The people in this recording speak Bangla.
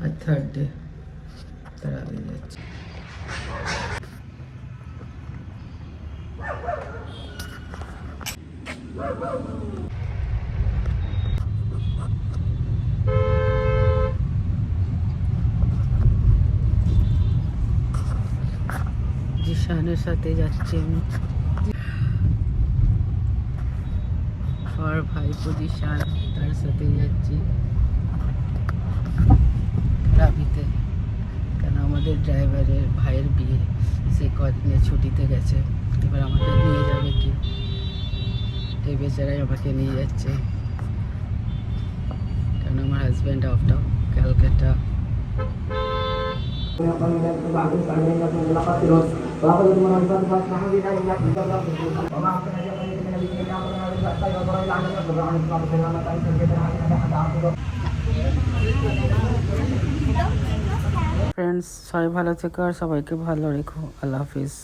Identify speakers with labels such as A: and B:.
A: আর থার্ড ডে তারা যাচ্ছে। জিশানের সাথে যাচ্ছি আমি, আর ভাইপো জিশান তার সাথে যাচ্ছি রাবিতে। কেন আমাদের ড্রাইভারের ভাইয়ের বিয়ে, সে কদিনে ছুটিতে গেছে, এবার আমাকে নিয়ে যাবে কি, এই বেচারাই আমাকে নিয়ে যাচ্ছে। কারণ আমার হাজব্যান্ড অফটাও ক্যালকাটা। ফ্রেন্ডস, সবাই ভালো থেকো আর সবাইকে ভালো রেখো। আল্লাহ হাফিজ।